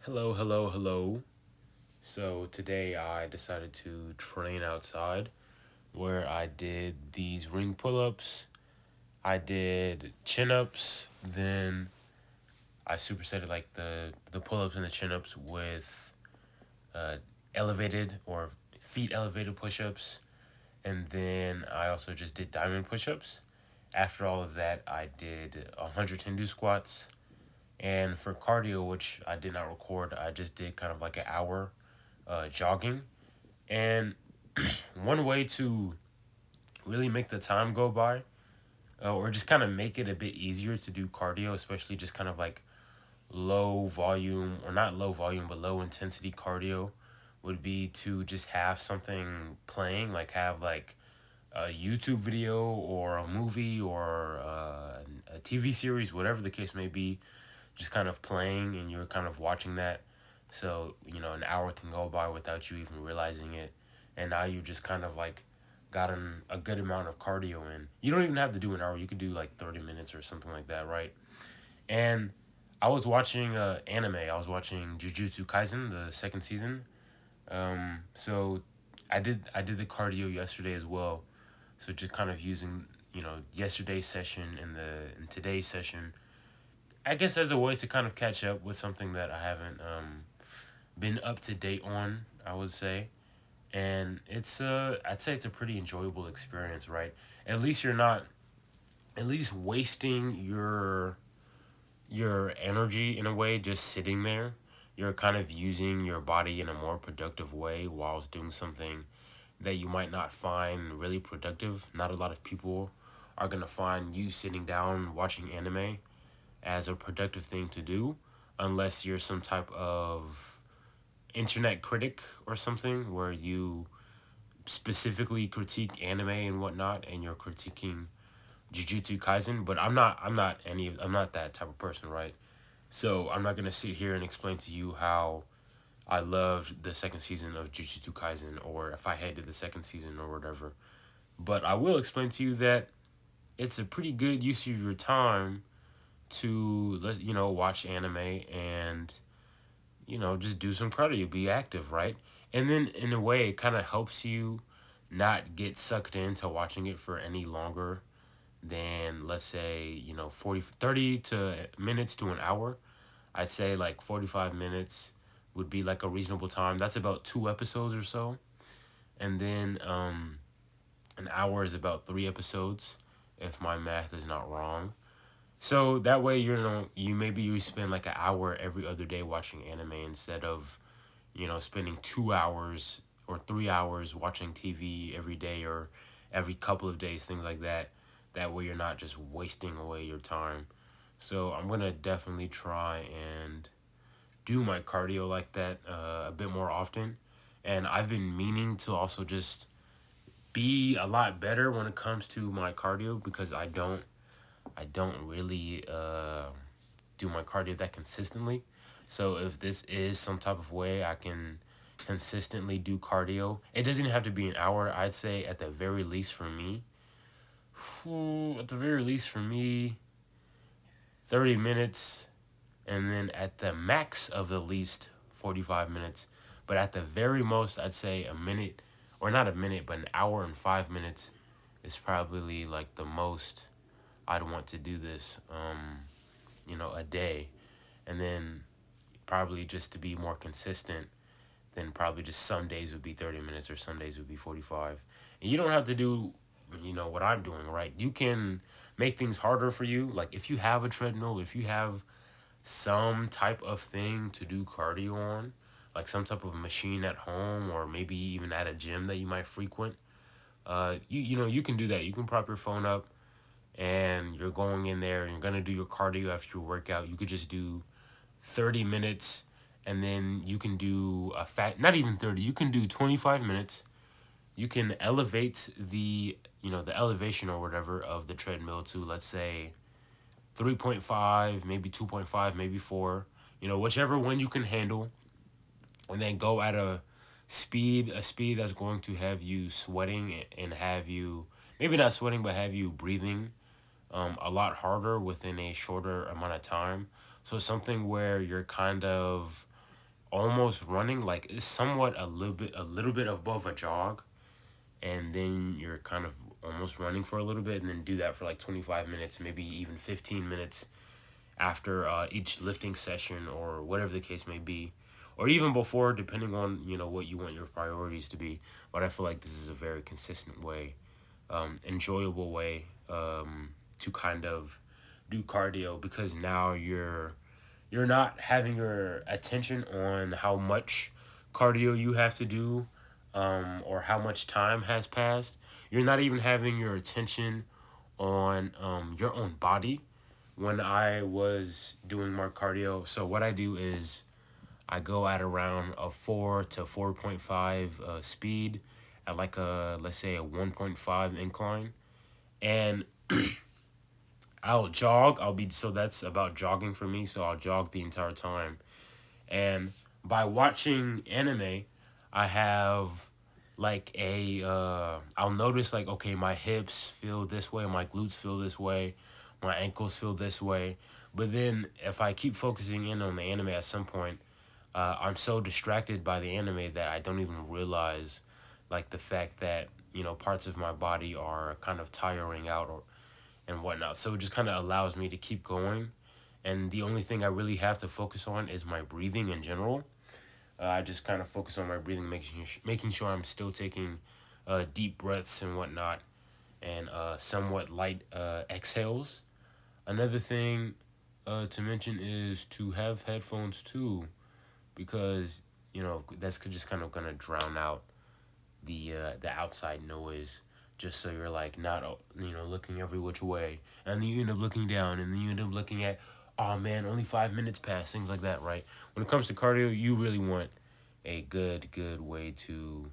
Hello, hello, hello. So today I decided to train outside where I did these ring pull ups, I did chin ups, then I supersetted like the pull ups and the chin ups with uh, elevated or feet elevated push ups, and then I also just did diamond push ups. After all of that, I did 100 Hindu squats. And for cardio, which I did not record, I just did kind of like an hour jogging. And one way to really make the time go by, or just kind of make it a bit easier to do cardio, especially just kind of like low volume, or not low volume, but low intensity cardio, would be to just have something playing, like have like a YouTube video or a movie or a TV series, whatever the case may be, just kind of playing and you're kind of watching that. So, an hour can go by without you even realizing it. And now you just kind of like gotten a good amount of cardio in. You don't even have to do an hour. You could do like 30 minutes or something like that, right? And I was watching anime. I was watching Jujutsu Kaisen, the second season. So I did the cardio yesterday as well. So just kind of using, yesterday's session and today's session, I guess, as a way to kind of catch up with something that I haven't been up to date on, I would say. And I'd say it's a pretty enjoyable experience, right? At least you're not at least wasting your energy in a way just sitting there. You're kind of using your body in a more productive way whilst doing something that you might not find really productive. Not a lot of people are gonna find you sitting down watching anime as a productive thing to do unless you're some type of internet critic or something where you specifically critique anime and whatnot and you're critiquing Jujutsu Kaisen, but I'm not that type of person, right? So I'm not gonna sit here and explain to you how I loved the second season of Jujutsu Kaisen or if I hated the second season or whatever. But I will explain to you that it's a pretty good use of your time to watch anime and just do some cardio, be active, right? And then in a way it kind of helps you not get sucked into watching it for any longer than, let's say, 30 to minutes to an hour. I'd say like 45 minutes would be like a reasonable time. That's about 2 episodes or so. And then an hour is about 3 episodes, if my math is not wrong. So that way, maybe you spend like an hour every other day watching anime instead of, spending 2 hours or 3 hours watching TV every day or every couple of days, things like that. That way you're not just wasting away your time. So I'm gonna definitely try and do my cardio like that a bit more often. And I've been meaning to also just be a lot better when it comes to my cardio because I don't really do my cardio that consistently. So if this is some type of way I can consistently do cardio, it doesn't have to be an hour. I'd say at the very least for me, at the very least for me, 30 minutes, and then at the max of the least 45 minutes. But at the very most, I'd say a minute, or not a minute, but an hour and 5 minutes is probably like the most I'd want to do this, a day. And then probably just to be more consistent, then probably just some days would be 30 minutes or some days would be 45. And you don't have to do, what I'm doing, right? You can make things harder for you. Like if you have a treadmill, if you have some type of thing to do cardio on, like some type of machine at home or maybe even at a gym that you might frequent, you can do that. You can prop your phone up and you're going in there and you're gonna do your cardio after your workout. You could just do 30 minutes and then you can do a fat, not even 30, you can do 25 minutes. You can elevate the elevation or whatever of the treadmill to, let's say, 3.5, maybe 2.5, maybe 4, whichever one you can handle, and then go at a speed that's going to have you sweating and have you, maybe not sweating, but have you breathing a lot harder within a shorter amount of time. So something where you're kind of almost running, like it's somewhat a little bit above a jog, and then you're kind of almost running for a little bit, and then do that for like 25 minutes, maybe even 15 minutes after each lifting session or whatever the case may be, or even before, depending on what you want your priorities to be. But I feel like this is a very consistent way, enjoyable way, to kind of do cardio, because now you're not having your attention on how much cardio you have to do, or how much time has passed. You're not even having your attention on your own body when I was doing more cardio. So what I do is I go at around a 4 to 4.5 speed at like a, let's say, a 1.5 incline. And I'll jog. So that's about jogging for me. So I'll jog the entire time. And by watching anime, I have like I'll notice, like, okay, my hips feel this way, my glutes feel this way, my ankles feel this way. But then if I keep focusing in on the anime, at some point, I'm so distracted by the anime that I don't even realize, like, the fact that parts of my body are kind of tiring out, or and whatnot. So it just kind of allows me to keep going. And the only thing I really have to focus on is my breathing in general. I just kind of focus on my breathing, making sure I'm still taking deep breaths and whatnot, and somewhat light exhales. Another thing to mention is to have headphones too, because that's just kind of gonna drown out the outside noise, just so you're like not looking every which way, and then you end up looking down, and then you end up looking at, oh man, only 5 minutes passed, things like that, right? When it comes to cardio, you really want a good way to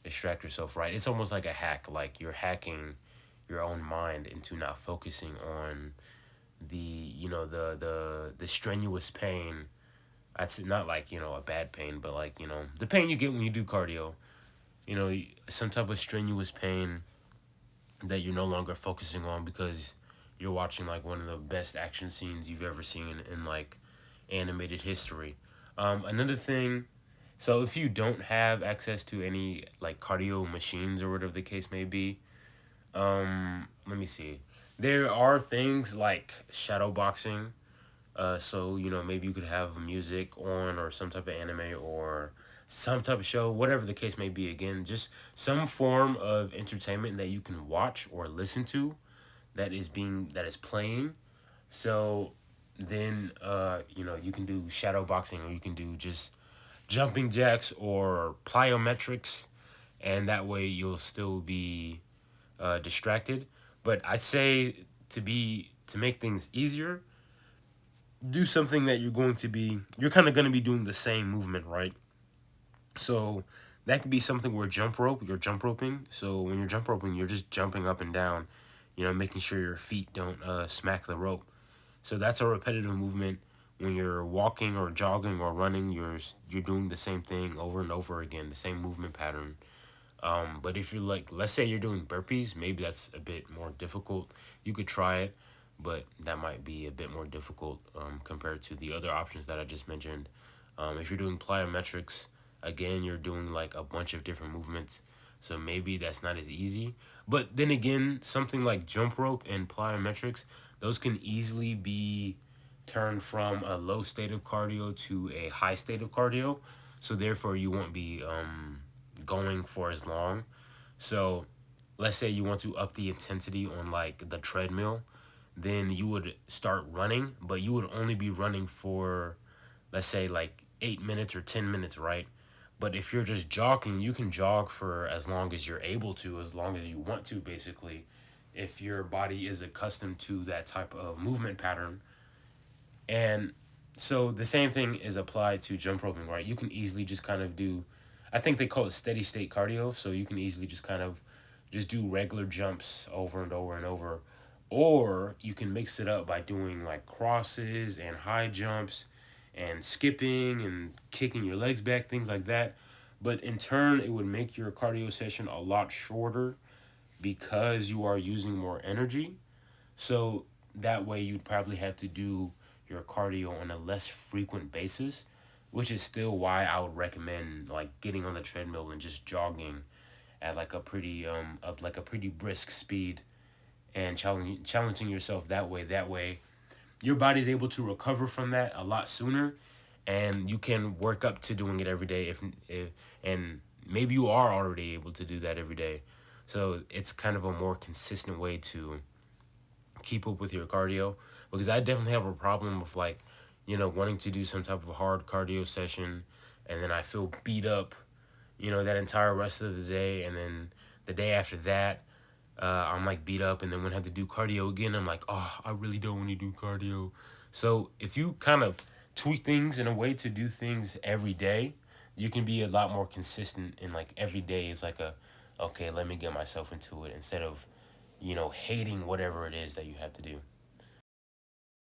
distract yourself, right? It's almost like a hack, like you're hacking your own mind into not focusing on the strenuous pain. That's not like a bad pain, but like the pain you get when you do cardio, some type of strenuous pain that you're no longer focusing on, because you're watching like one of the best action scenes you've ever seen in like animated history. Another thing, so if you don't have access to any like cardio machines or whatever the case may be, let me see. There are things like shadow boxing. So maybe you could have music on, or some type of anime, or some type of show, whatever the case may be. Again, just some form of entertainment that you can watch or listen to, that is playing. So then you can do shadow boxing, or you can do just jumping jacks or plyometrics, and that way you'll still be distracted. But I'd say, to make things easier, do something that you're kind of going to be doing the same movement, right? So that could be something where you're jump roping. So when you're jump roping, you're just jumping up and down, making sure your feet don't smack the rope. So that's a repetitive movement. When you're walking or jogging or running, you're doing the same thing over and over again, the same movement pattern. But if you're like, let's say you're doing burpees, maybe that's a bit more difficult. You could try it, but that might be a bit more difficult, compared to the other options that I just mentioned. If you're doing plyometrics, again, you're doing like a bunch of different movements, so maybe that's not as easy. But then again, something like jump rope and plyometrics, those can easily be turned from a low state of cardio to a high state of cardio. So therefore, you won't be going for as long. So let's say you want to up the intensity on like the treadmill, then you would start running, but you would only be running for, let's say, like 8 minutes or 10 minutes, right? But if you're just jogging, you can jog for as long as you're able to, as long as you want to, basically, if your body is accustomed to that type of movement pattern. And so the same thing is applied to jump roping, right? You can easily just kind of do, I think they call it steady state cardio. So you can easily just kind of just do regular jumps over and over and over. Or you can mix it up by doing like crosses and high jumps and skipping and kicking your legs back, things like that. But in turn, it would make your cardio session a lot shorter, because you are using more energy. So that way you'd probably have to do your cardio on a less frequent basis. which is still why I would recommend like getting on the treadmill and just jogging at like a pretty of like a pretty brisk speed, and challenging yourself that way. That way your body's able to recover from that a lot sooner, and you can work up to doing it every day if and maybe you are already able to do that every day. So it's kind of a more consistent way to keep up with your cardio, because I definitely have a problem with like, wanting to do some type of hard cardio session, and then I feel beat up, that entire rest of the day, and then the day after that, I'm like beat up, and then when I have to do cardio again, I'm like, oh, I really don't want to do cardio. So if you kind of tweak things in a way to do things every day, you can be a lot more consistent. And like every day is like a, okay, let me get myself into it, instead of, hating whatever it is that you have to do.